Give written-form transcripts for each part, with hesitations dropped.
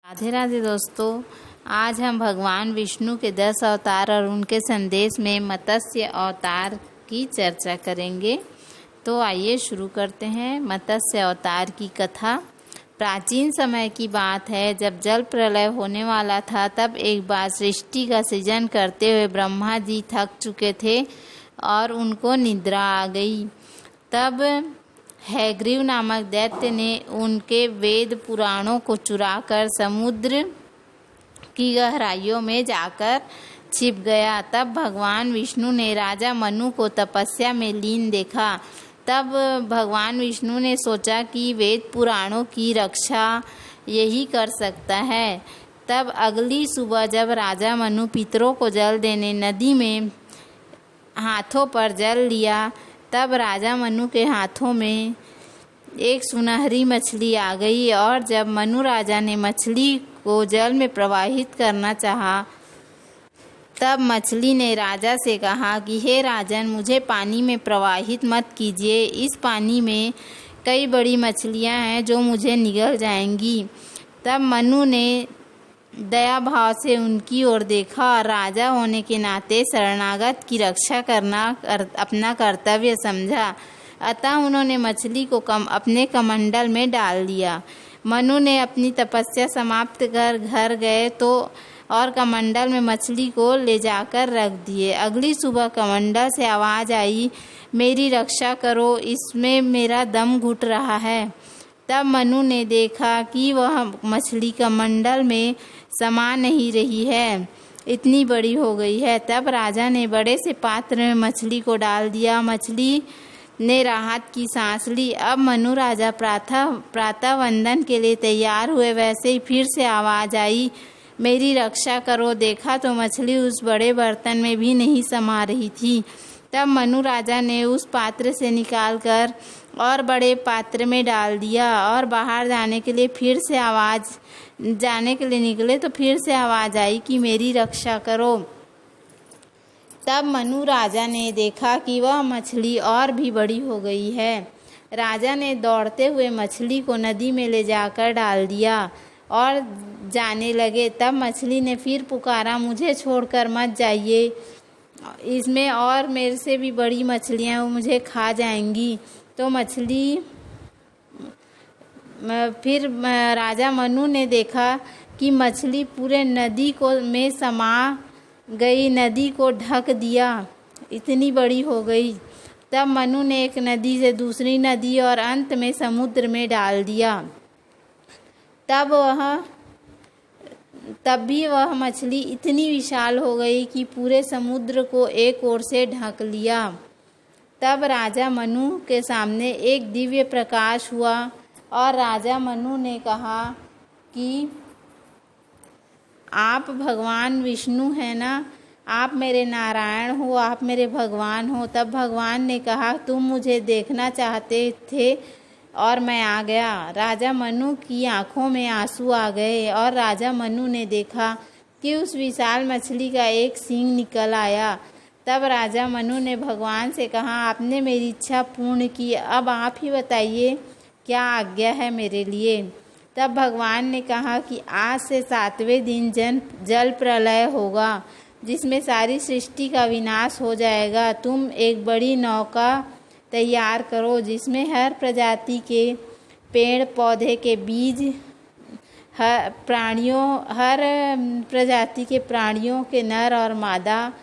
राधे राधे दोस्तों। आज हम भगवान विष्णु के 10 अवतार और उनके संदेश में मत्स्य अवतार की चर्चा करेंगे। तो आइए शुरू करते हैं मत्स्य अवतार की कथा। प्राचीन समय की बात है, जब जल प्रलय होने वाला था, तब एक बार सृष्टि का सृजन करते हुए ब्रह्मा जी थक चुके थे और उनको निद्रा आ गई। तब हैग्रीव नामक दैत्य ने उनके वेद पुराणों को चुराकर समुद्र की गहराइयों में जाकर छिप गया। तब भगवान विष्णु ने राजा मनु को तपस्या में लीन देखा। तब भगवान विष्णु ने सोचा कि वेद पुराणों की रक्षा यही कर सकता है। तब अगली सुबह जब राजा मनु पितरों को जल देने नदी में हाथों पर जल लिया, तब राजा मनु के हाथों में एक सुनहरी मछली आ गई और जब मनु राजा ने मछली को जल में प्रवाहित करना चाहा, तब मछली ने राजा से कहा कि हे राजन, मुझे पानी में प्रवाहित मत कीजिए। इस पानी में कई बड़ी मछलियां हैं जो मुझे निगल जाएंगी। तब मनु ने दया भाव से उनकी ओर देखा और राजा होने के नाते शरणागत की रक्षा करना अपना कर्तव्य समझा। अतः उन्होंने मछली को अपने कमंडल में डाल दिया। मनु ने अपनी तपस्या समाप्त कर घर गए तो और कमंडल में मछली को ले जाकर रख दिए। अगली सुबह कमंडल से आवाज़ आई, मेरी रक्षा करो, इसमें मेरा दम घुट रहा है। तब मनु ने देखा कि वह मछली कमंडल में समा नहीं रही है, इतनी बड़ी हो गई है। तब राजा ने बड़े से पात्र में मछली को डाल दिया। मछली ने राहत की सांस ली। अब मनु राजा प्रातः वंदन के लिए तैयार हुए। वैसे ही फिर से आवाज़ आई, मेरी रक्षा करो। देखा तो मछली उस बड़े बर्तन में भी नहीं समा रही थी। तब मनु राजा ने उस पात्र से निकालकर और बड़े पात्र में डाल दिया और बाहर जाने के लिए निकले तो फिर से आवाज़ आई कि मेरी रक्षा करो। तब मनु राजा ने देखा कि वह मछली और भी बड़ी हो गई है। राजा ने दौड़ते हुए मछली को नदी में ले जाकर डाल दिया और जाने लगे। तब मछली ने फिर पुकारा, मुझे छोड़कर मत जाइए, इसमें और मेरे से भी बड़ी मछलियाँ वो मुझे खा जाएंगी। तो फिर राजा मनु ने देखा कि मछली पूरे नदी में समा गई, नदी को ढक दिया, इतनी बड़ी हो गई। तब मनु ने एक नदी से दूसरी नदी और अंत में समुद्र में डाल दिया। तब भी वह मछली इतनी विशाल हो गई कि पूरे समुद्र को एक ओर से ढक लिया। तब राजा मनु के सामने एक दिव्य प्रकाश हुआ और राजा मनु ने कहा कि आप भगवान विष्णु हैं ना, आप मेरे नारायण हो, आप मेरे भगवान हो। तब भगवान ने कहा, तुम मुझे देखना चाहते थे और मैं आ गया। राजा मनु की आंखों में आंसू आ गए और राजा मनु ने देखा कि उस विशाल मछली का एक सींग निकल आया। तब राजा मनु ने भगवान से कहा, आपने मेरी इच्छा पूर्ण की, अब आप ही बताइए क्या आज्ञा है मेरे लिए। तब भगवान ने कहा कि आज से 7वें दिन जल प्रलय होगा, जिसमें सारी सृष्टि का विनाश हो जाएगा। तुम एक बड़ी नौका तैयार करो, जिसमें हर प्रजाति के पेड़ पौधे के बीज, हर प्रजाति के प्राणियों के नर और मादा,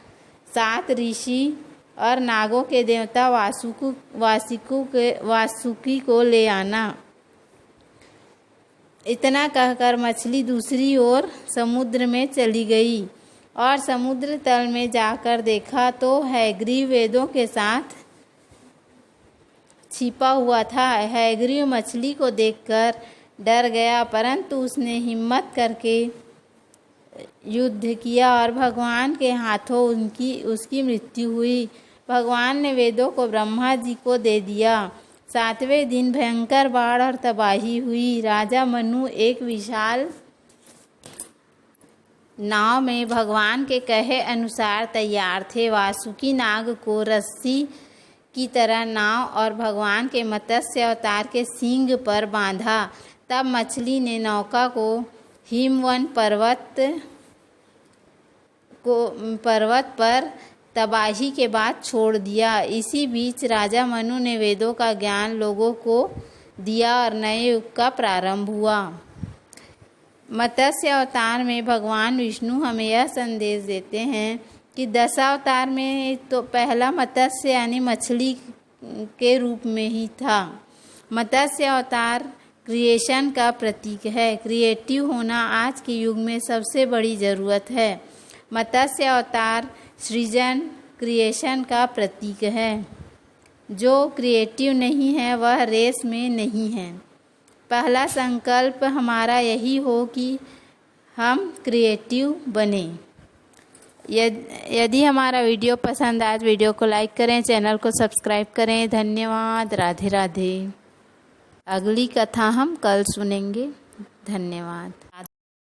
7 ऋषि और नागों के देवता वासुकी को ले आना। इतना कहकर मछली दूसरी ओर समुद्र में चली गई और समुद्र तल में जाकर देखा तो हैग्रीव वेदों के साथ छिपा हुआ था। हैग्रीव मछली को देखकर डर गया, परंतु उसने हिम्मत करके युद्ध किया और भगवान के हाथों उसकी मृत्यु हुई। भगवान ने वेदों को ब्रह्मा जी को दे दिया। 7वें दिन भयंकर बाढ़ और तबाही हुई। राजा मनु एक विशाल नाव में भगवान के कहे अनुसार तैयार थे। वासुकी नाग को रस्सी की तरह नाव और भगवान के मत्स्य अवतार के सींग पर बांधा। तब मछली ने नौका को हिमवन पर्वत पर तबाही के बाद छोड़ दिया। इसी बीच राजा मनु ने वेदों का ज्ञान लोगों को दिया और नए युग का प्रारंभ हुआ। मत्स्य अवतार में भगवान विष्णु हमें यह संदेश देते हैं कि 10 अवतार में तो पहला मत्स्य यानी मछली के रूप में ही था। मत्स्य अवतार क्रिएशन का प्रतीक है। क्रिएटिव होना आज के युग में सबसे बड़ी ज़रूरत है। मत्स्य अवतार सृजन क्रिएशन का प्रतीक है। जो क्रिएटिव नहीं है वह रेस में नहीं है। पहला संकल्प हमारा यही हो कि हम क्रिएटिव बने। यदि हमारा वीडियो पसंद आए तो वीडियो को लाइक करें, चैनल को सब्सक्राइब करें। धन्यवाद। राधे राधे। अगली कथा हम कल सुनेंगे। धन्यवाद।